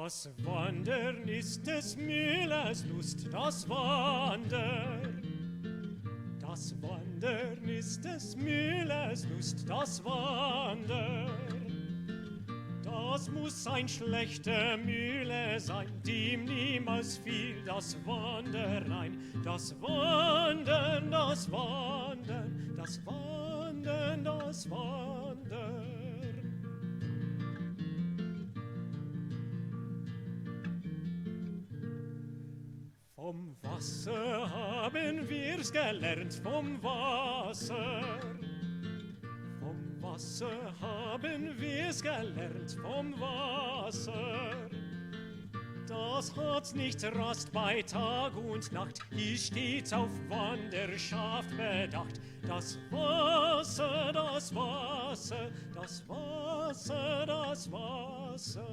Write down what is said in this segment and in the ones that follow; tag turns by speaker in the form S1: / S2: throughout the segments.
S1: Das Wandern ist des Müllers Lust, das Wandern. Das Wandern ist des Müllers Lust, das Wandern. Das muss ein schlechter Müller sein, dem niemals fiel das Wandern ein. Das Wandern, das Wandern, das Wandern, das Wandern. Vom Wasser haben wir's gelernt, vom Wasser. Vom Wasser haben wir's gelernt, vom Wasser. Das hat nicht Rast bei Tag und Nacht, hier steht auf Wanderschaft bedacht. Das Wasser, das Wasser, das Wasser, das Wasser.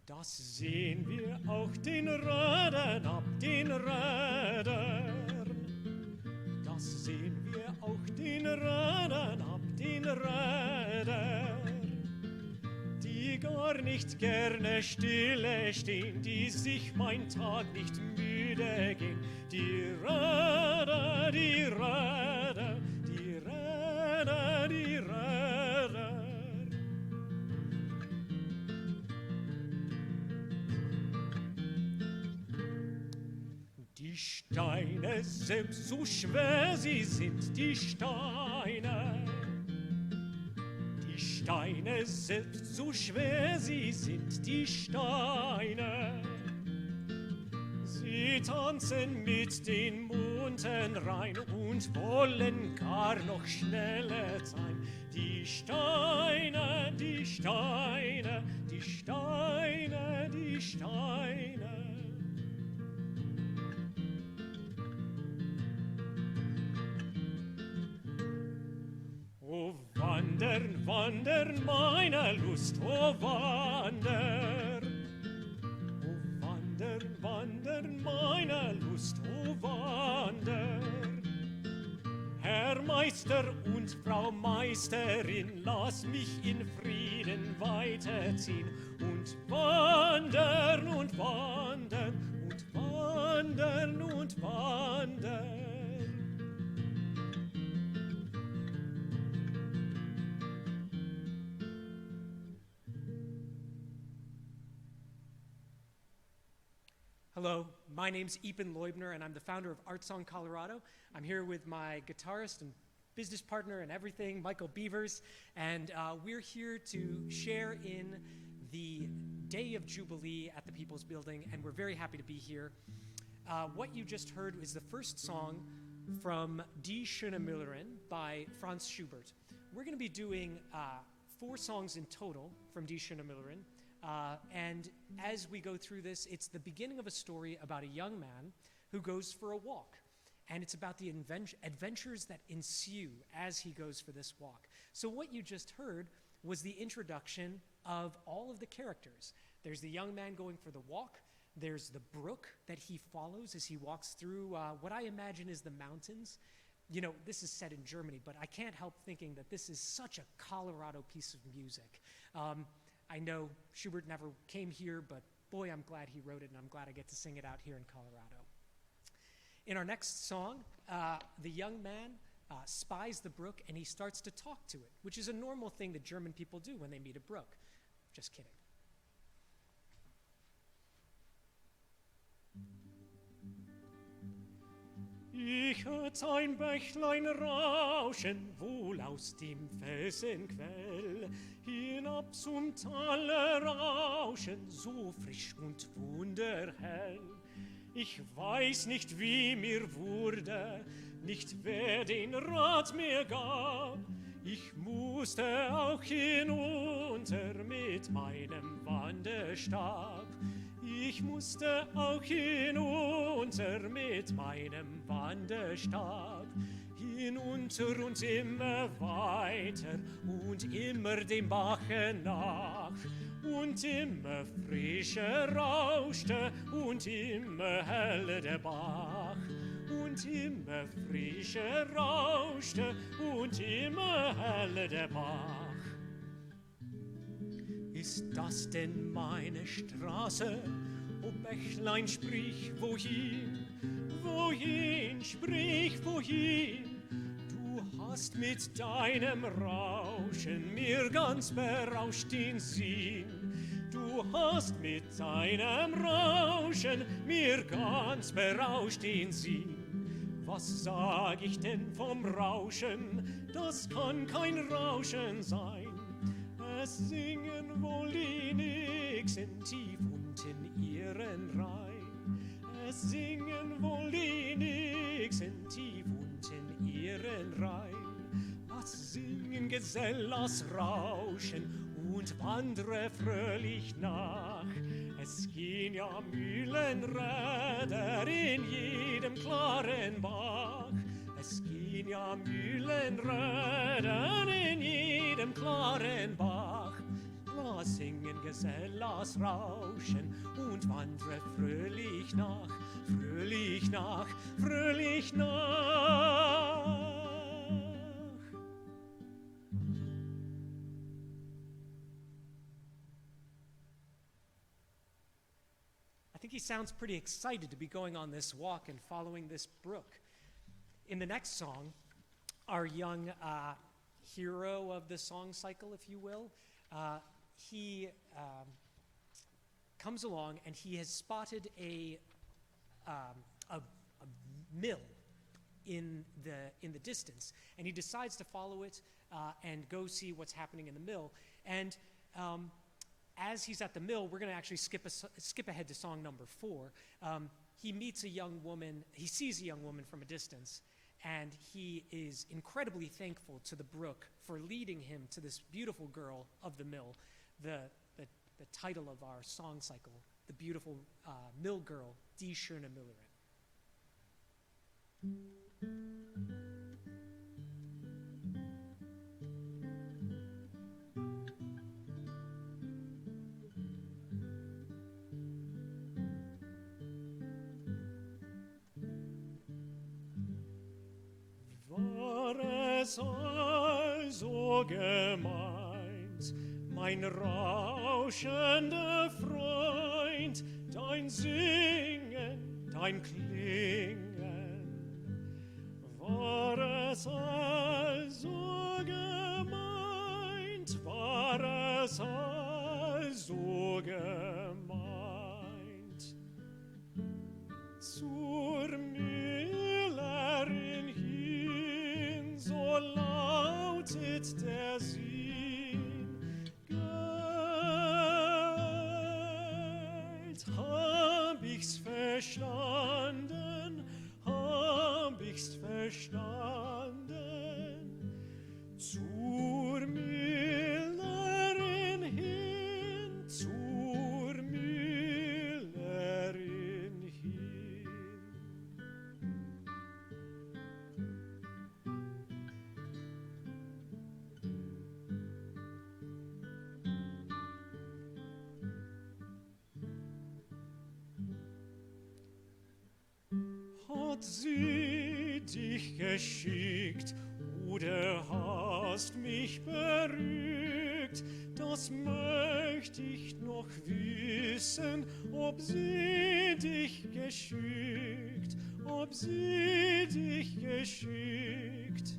S1: Das sehen wir auch den Rädern ab, den Rädern. Das sehen wir auch den Rädern ab, den Rädern. Die gar nicht gerne stille stehen, die sich mein Tag nicht müde gehen. Die Räder, die Räder, die Räder, die Räder. Die Steine, selbst so schwer sie sind, die Steine. Die Steine, selbst so schwer sie sind, die Steine. Sie tanzen mit den Monden rein und wollen gar noch schneller sein. Die Steine, die Steine, die Steine, die Steine. O wandern, wandern meiner Lust, o wandern. O wandern, wandern meiner Lust, o wandern. Herr Meister und Frau Meisterin, lass mich in Frieden weiterziehen und wandern und wandern und wandern und wandern.
S2: Hello, my name's Eapen Leubner, and I'm the founder of Art Song Colorado. I'm here with my guitarist and business partner and everything, Michael Bevers, and we're here to share in the Day of Jubilee at the People's Building, and we're very happy to be here. What you just heard is the first song from Die Schöne Müllerin by Franz Schubert. We're going to be doing 4 songs in total from Die Schöne Müllerin. And as we go through this, it's the beginning of a story about a young man who goes for a walk. And it's about the adventures that ensue as he goes for this walk. So what you just heard was the introduction of all of the characters. There's the young man going for the walk. There's the brook that he follows as he walks through what I imagine is the mountains. You know, this is set in Germany, but I can't help thinking that this is such a Colorado piece of music. I know Schubert never came here, but boy, I'm glad he wrote it, and I'm glad I get to sing it out here in Colorado. In our next song, the young man spies the brook, and he starts to talk to it, which is a normal thing that German people do when they meet a brook. Just kidding.
S1: Ich hört ein Bächlein rauschen, wohl aus dem Felsenquell, hinab zum Tale rauschen, so frisch und wunderhell. Ich weiß nicht, wie mir wurde, nicht wer den Rat mir gab. Ich musste auch hinunter mit meinem Wanderstab. Ich musste auch hinunter mit meinem Wanderstab. Hinunter und immer weiter und immer dem Bache nach. Und immer frischer rauschte und immer heller der Bach. Und und immer frischer rauschte und immer heller der Bach. Ist das denn meine Straße? O Bächlein, sprich, wohin? Wohin, sprich, wohin? Du hast mit deinem Rauschen mir ganz berauscht den Sinn. Du hast mit deinem Rauschen mir ganz berauscht den Sinn. Was sag ich denn vom Rauschen? Das kann kein Rauschen sein. Es singen wohl die Nixen tief unten ihren Rhein. Es singen wohl die Nixen tief unten ihren Rhein. Lass singen Gesellas Rauschen und wandre fröhlich nach. Es gehen ja Mühlenräder in jedem klaren Bach. Es gehen ja Mühlenräder in jedem klaren Bach. Lass singen Gesellas Rauschen und wandre fröhlich nach, fröhlich nach, fröhlich nach.
S2: I think he sounds pretty excited to be going on this walk and following this brook. In the next song, our young hero of the song cycle, if you will, he comes along and he has spotted a mill in the distance, and he decides to follow it and go see what's happening in the mill. And as he's at the mill, we're going to actually skip ahead to song number 4. He meets a young woman. He sees a young woman from a distance, and he is incredibly thankful to the brook for leading him to this beautiful girl of the mill, the title of our song cycle, the beautiful mill girl, Die schöne Müllerin.
S1: War es also gemeint, mein rauschender Freund, dein Singen, dein Klingen? War es also gemeint, war es also gemeint, zur Müllerin hin, so lautet der Sinn, Geld, hab ich's verstanden, hab ich's verstanden, zur Müllerin hin, zur Müllerin hin. Hat sie dich geschickt oder hast mich berügt? Das möcht ich noch wissen, ob sie dich geschickt, ob sie dich geschickt.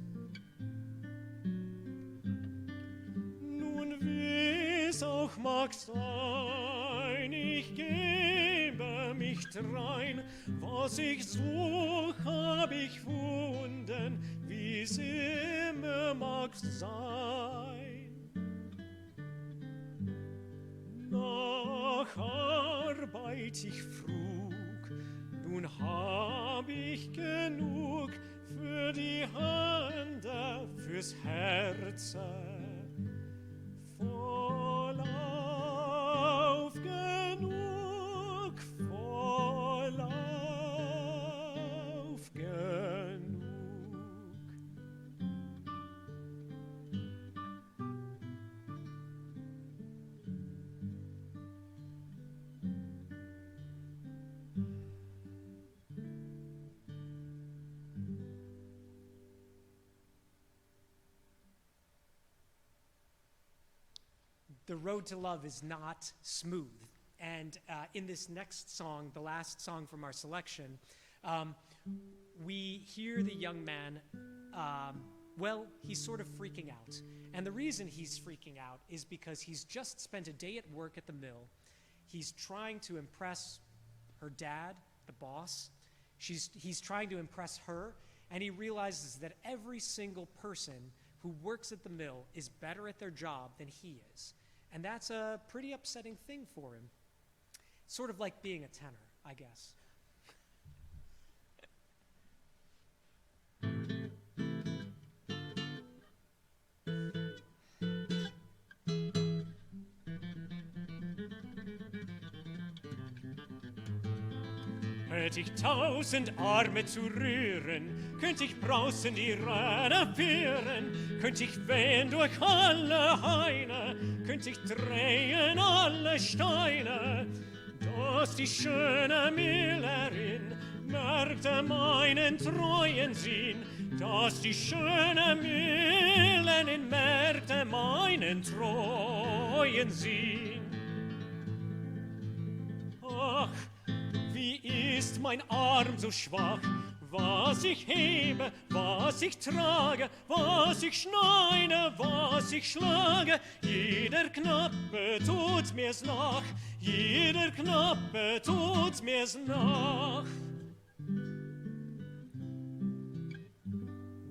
S1: Nun wie's auch mag sein, ich gebe mich drein, was ich such, hab ich wunden, wie's immer mag sein. Nach Arbeit ich frug, nun hab ich genug für die Hände, fürs Herze. Vollauf genug, vollauf genug.
S2: the road to love is not smooth. And in this next song, the last song from our selection, we hear the young man, he's sort of freaking out. And the reason he's freaking out is because he's just spent a day at work at the mill. He's trying to impress her dad, the boss. He's trying to impress her, and he realizes that every single person who works at the mill is better at their job than he is. And that's a pretty upsetting thing for him. Sort of like being a tenor, I guess.
S1: Hätt ich 1000 Arme zu rühren, könnt ich draußen die Räder führen, könnt ich wehen durch alle Haine, könnt ich drehen alle Steine. Dass die schöne Müllerin merkte meinen treuen Sinn, dass die schöne Müllerin merkte meinen treuen Sinn. Ach, wie ist mein Arm so schwach, was ich hebe, was ich trage, was ich schneide, was ich schlage, jeder Knappe tut mir's nach, jeder Knappe tut mir's nach.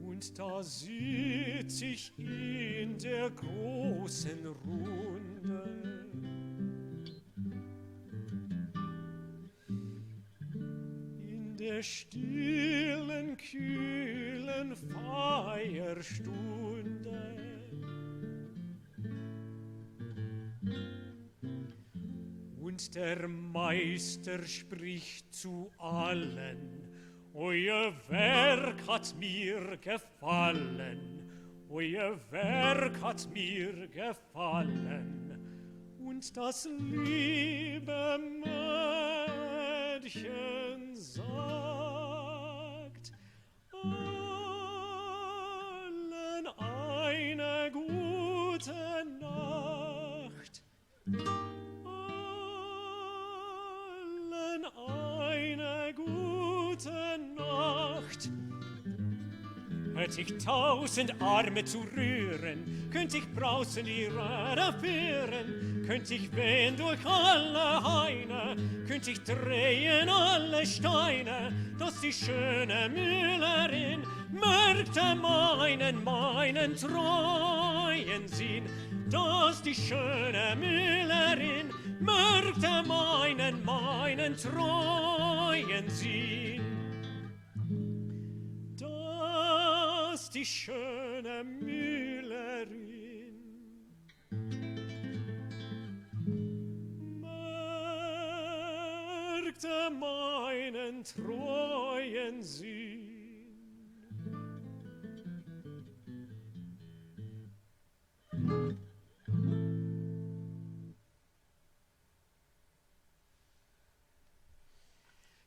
S1: Und da sitz ich in der großen Runde, in der stillen, kühlen Feierstunde. Und der Meister spricht zu allen: Euer Werk hat mir gefallen, euer Werk hat mir gefallen. Und das liebe Mädchen sagt allen eine gute Nacht. Eine gute Nacht. Hätt ich 1000 Arme zu rühren, könnt ich draußen die Räder führen, könnt ich wehen durch alle Haine, könnt ich drehen alle Steine, dass die schöne Müllerin merkte meinen treuen Sinn, dass die schöne Müllerin merkte meinen treuen Sinn, dass die schöne Müllerin merkte meinen treuen Sinn.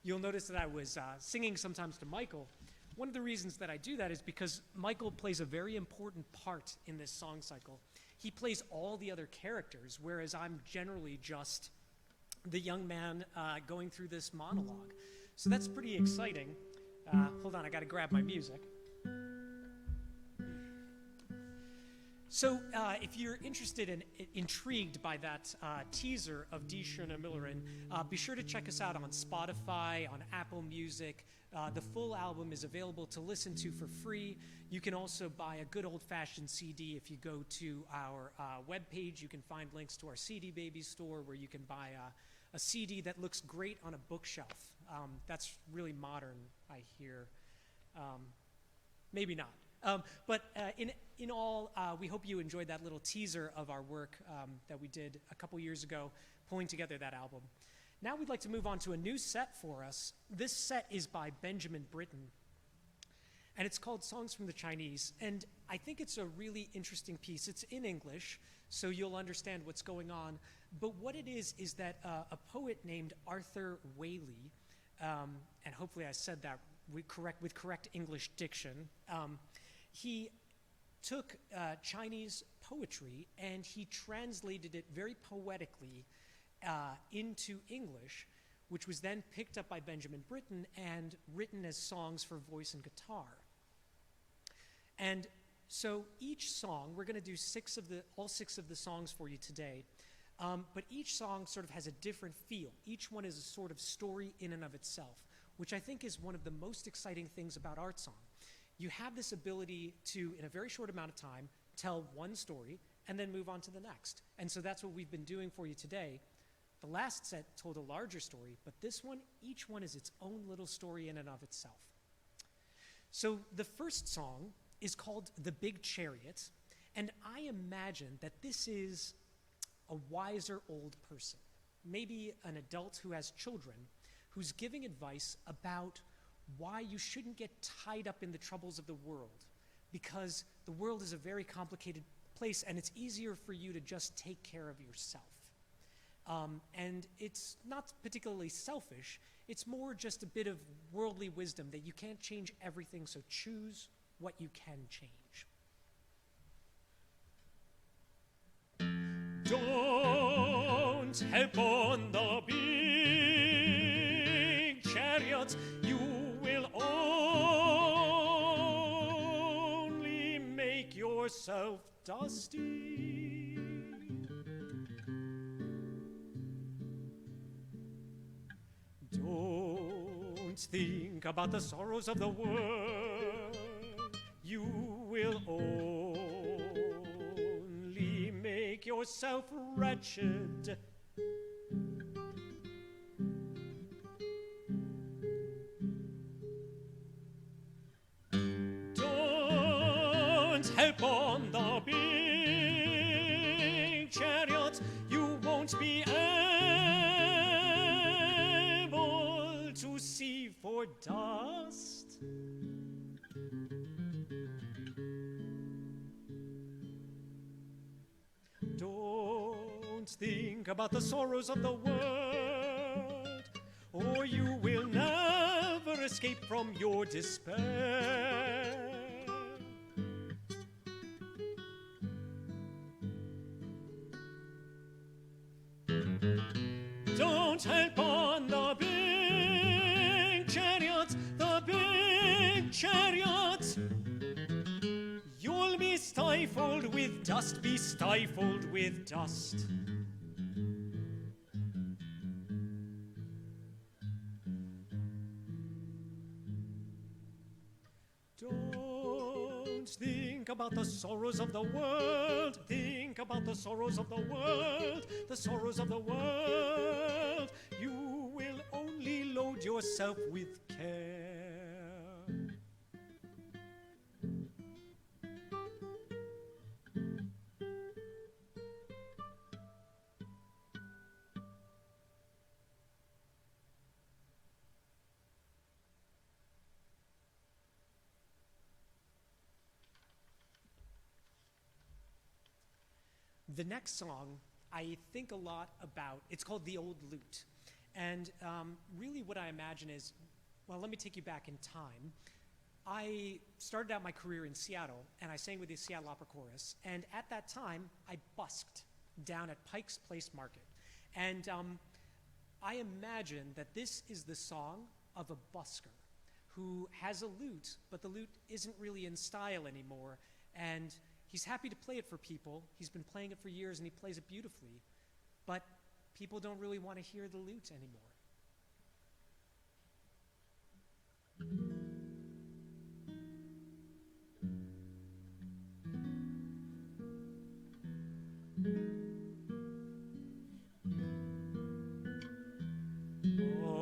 S2: You'll notice that I was singing sometimes to Michael. One of the reasons that I do that is because Michael plays a very important part in this song cycle. He plays all the other characters, whereas I'm generally just the young man going through this monologue. So that's pretty exciting. Hold on, I gotta grab my music. So if you're interested and intrigued by that teaser of Die Schöne Müllerin, be sure to check us out on Spotify, on Apple Music. The full album is available to listen to for free. You can also buy a good old-fashioned CD. If you go to our webpage, you can find links to our CD Baby store where you can buy a CD that looks great on a bookshelf. That's really modern, I hear. Maybe not. But in all, we hope you enjoyed that little teaser of our work that we did a couple years ago, pulling together that album. Now we'd like to move on to a new set for us. This set is by Benjamin Britten, and it's called Songs from the Chinese. And I think it's a really interesting piece. It's in English, so you'll understand what's going on. But what it is that a poet named Arthur Waley, and hopefully I said that with correct English diction, he took Chinese poetry, and he translated it very poetically into English, which was then picked up by Benjamin Britten and written as songs for voice and guitar. And so each song, we're going to do all six of the songs for you today, but each song sort of has a different feel. Each one is a sort of story in and of itself, which I think is one of the most exciting things about art song. You have this ability to, in a very short amount of time, tell one story and then move on to the next. And so that's what we've been doing for you today. The last set told a larger story, but this one, each one is its own little story in and of itself. So the first song is called The Big Chariot, and I imagine that this is a wiser old person, maybe an adult who has children, who's giving advice about why you shouldn't get tied up in the troubles of the world, because the world is a very complicated place and it's easier for you to just take care of yourself. And it's not particularly selfish, it's more just a bit of worldly wisdom that you can't change everything, so choose what you can change.
S1: Don't help on the big chariot, you will only make yourself dusty. Don't think about the sorrows of the world, you will only make yourself wretched. Don't help on the big chariot, you won't be able to see for dust. Don't think about the sorrows of the world, or you will never escape from your despair. Don't help on the big chariot, the big chariot. You'll be stifled with dust, be stifled with dust. Don't think about the sorrows of the world. Think about the sorrows of the world, the sorrows of the world. You will only load yourself with care. The next song I think a lot about. It's called The Old Lute. And really what I imagine is, well, let me take you back in time. I started out my career in Seattle, and I sang with the Seattle Opera Chorus. And at that time, I busked down at Pike's Place Market. And I imagine that this is the song of a busker who has a lute, but the lute isn't really in style anymore. And he's happy to play it for people. He's been playing it for years, and he plays it beautifully. But people don't really want to hear the lute anymore.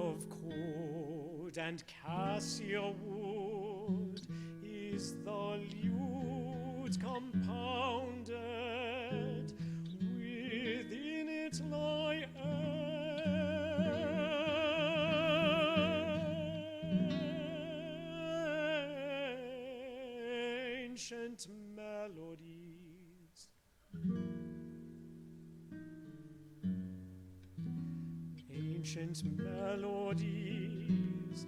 S1: Of cord and cassia wood is the lute compounded, within it lie ancient melodies. Ancient melodies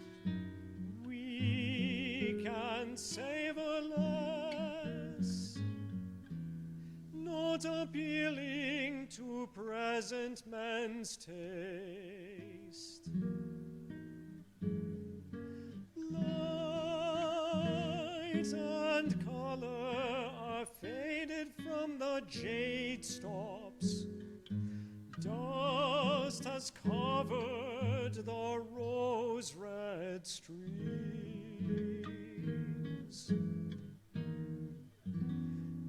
S1: we can savor less, no not appealing to present men's taste. Light and color are faded from the jade stops. Dust has covered the rose-red streams.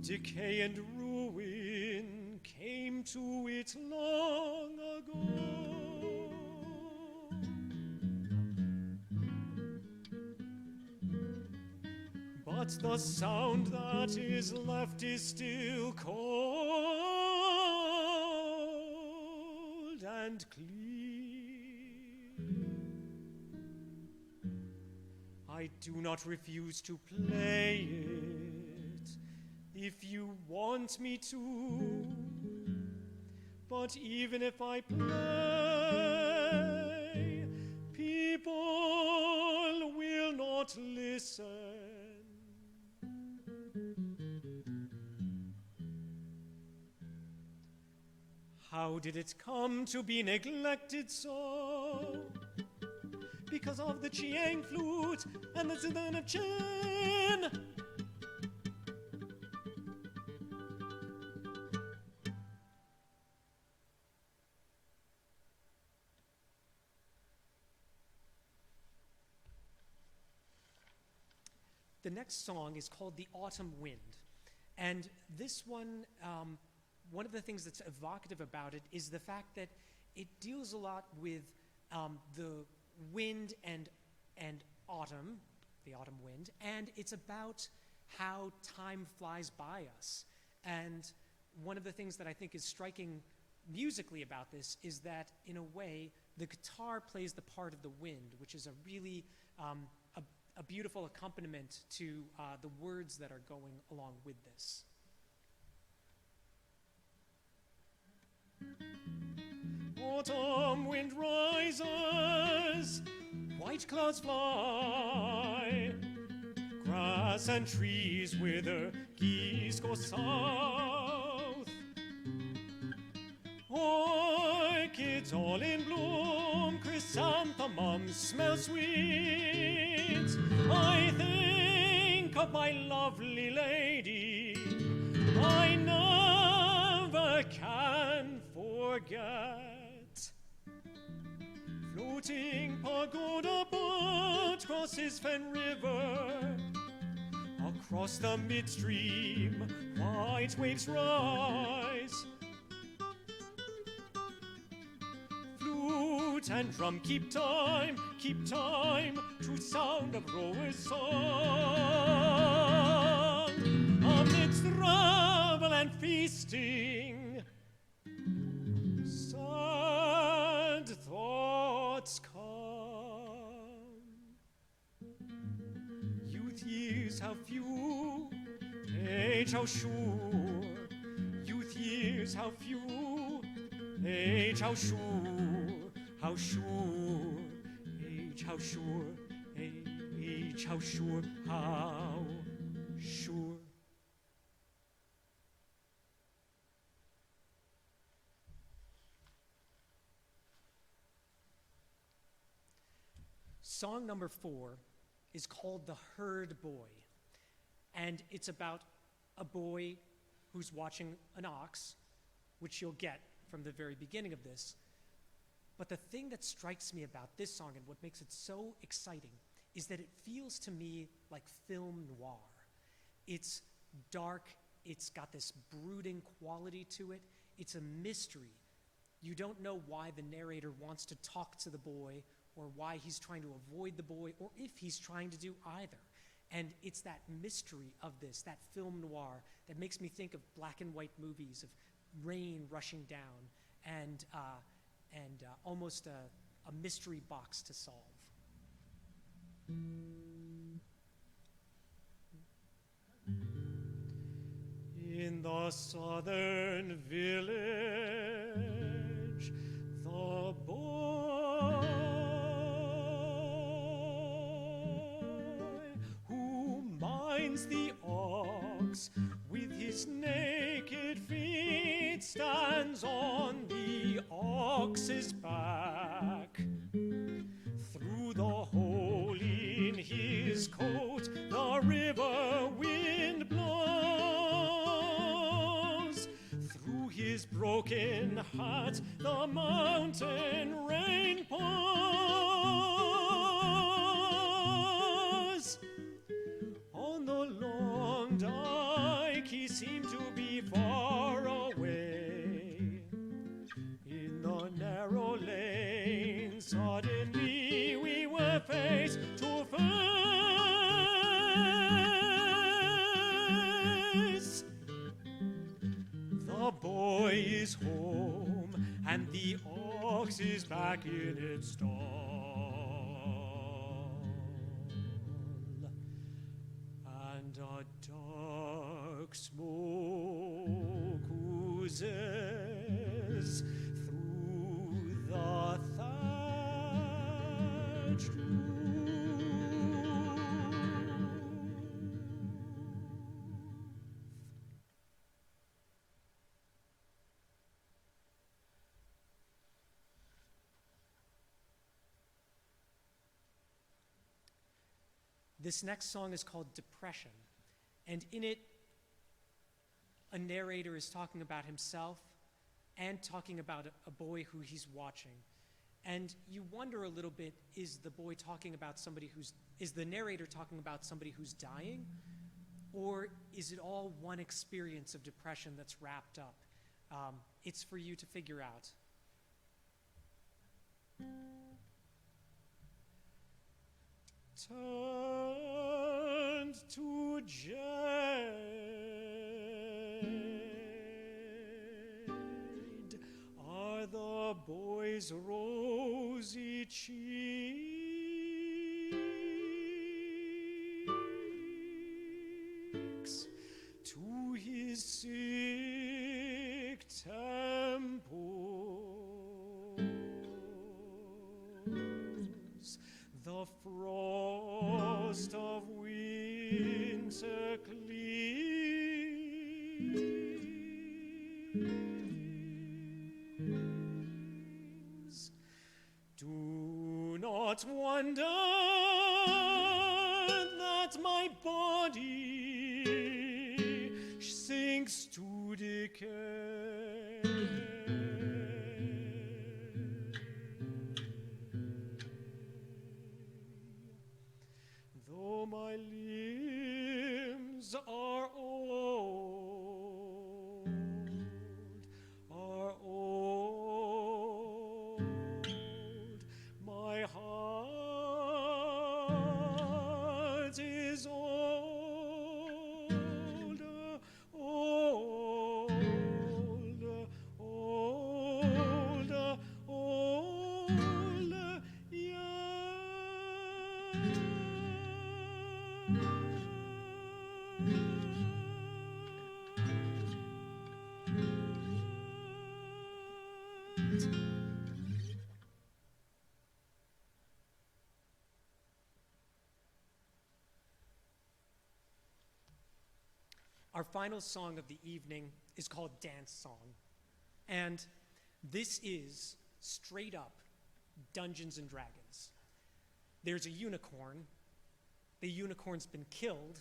S1: Decay and ruin came to it long ago. But the sound that is left is still cold and clear. I do not refuse to play it if you want me to, but even if I play, people will not listen. How did it come to be neglected so? Because of the Chiang flute and the Zidana chin.
S2: The next song is called The Autumn Wind. And this one, one of the things that's evocative about it is the fact that it deals a lot with the wind and autumn, the autumn wind, and it's about how time flies by us. And one of the things that I think is striking musically about this is that, in a way, the guitar plays the part of the wind, which is a really a beautiful accompaniment to the words that are going along with this.
S1: Autumn wind rises, white clouds fly, grass and trees wither, geese go south. Orchids all in bloom, chrysanthemums smell sweet. I think of my lovely lady, I never can forget. Floating pagoda boat crosses Fen River, across the midstream white waves rise. Flute and drum keep time to sound of rowers' song. Amidst revel and feasting, sad thoughts come. Youth years how few, age how sure. Youth years how few, age how sure, how sure. Age how sure, age how sure, how sure.
S2: Song number 4 is called The Herd Boy, and it's about a boy who's watching an ox, which you'll get from the very beginning of this. But the thing that strikes me about this song and what makes it so exciting is that it feels to me like film noir. It's dark, it's got this brooding quality to it, it's a mystery. You don't know why the narrator wants to talk to the boy, or why he's trying to avoid the boy, or if he's trying to do either. And it's that mystery of this, that film noir, that makes me think of black and white movies of rain rushing down and almost a mystery box to solve.
S1: In the southern village, the boy who minds the ox with his naked feet stands on the ox's back. Through the hole in his coat, the river wind blows. Through his broken hat, the mountain rain pours. On the long dike, he seemed to be far away. In the narrow lane, suddenly we were face to face. The boy is home, and the ox is back in its stall. And a dark smoke oozes through the thatched roof.
S2: This next song is called Depression, and in it, a narrator is talking about himself and talking about a boy who he's watching. And you wonder a little bit, is the narrator talking about somebody who's dying? Or is it all one experience of depression that's wrapped up? It's for you to figure out.
S1: Turned to jade are the boy's rosy cheeks. To his sick temples the frost of winter clings. Do not wonder that my body sinks to decay. Though my limbs are old, my heart is old,
S2: Our final song of the evening is called Dance Song. And this is straight up Dungeons and Dragons. There's a unicorn. The unicorn's been killed,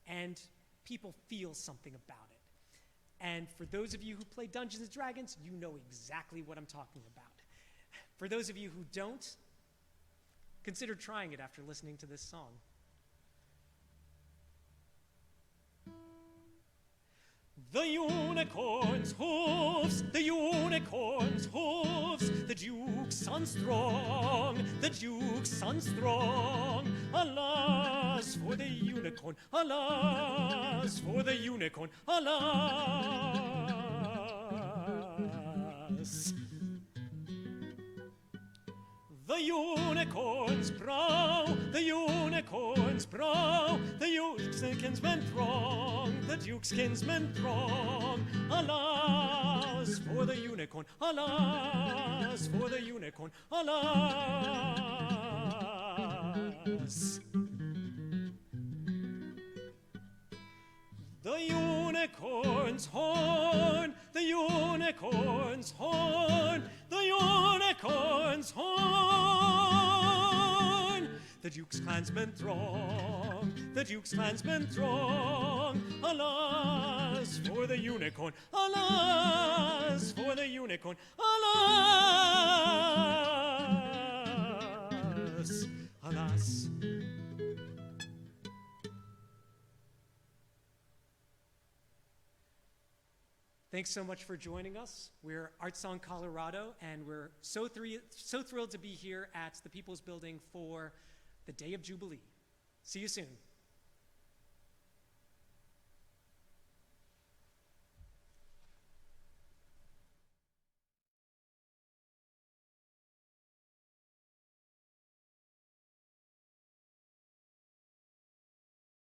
S2: and people feel something about it. And for those of you who play Dungeons and Dragons, you know exactly what I'm talking about. For those of you who don't, consider trying it after listening to this song.
S1: The unicorn's hooves, the unicorn's hooves, the duke's son strong, the duke's son strong. Alas for the unicorn, alas for the unicorn, alas. The unicorn's brow, the unicorn's brow, the duke's kinsmen throng, the duke's kinsmen throng. Alas for the unicorn, alas for the unicorn, alas. The unicorn's horn, the unicorn's The Duke's clansmen throng, the Duke's clansmen throng. Alas for the unicorn, alas for the unicorn, alas, alas.
S2: Thanks so much for joining us. We're Art Song Colorado, and we're so thrilled to be here at the People's Building for the Day of Jubilee. See you soon.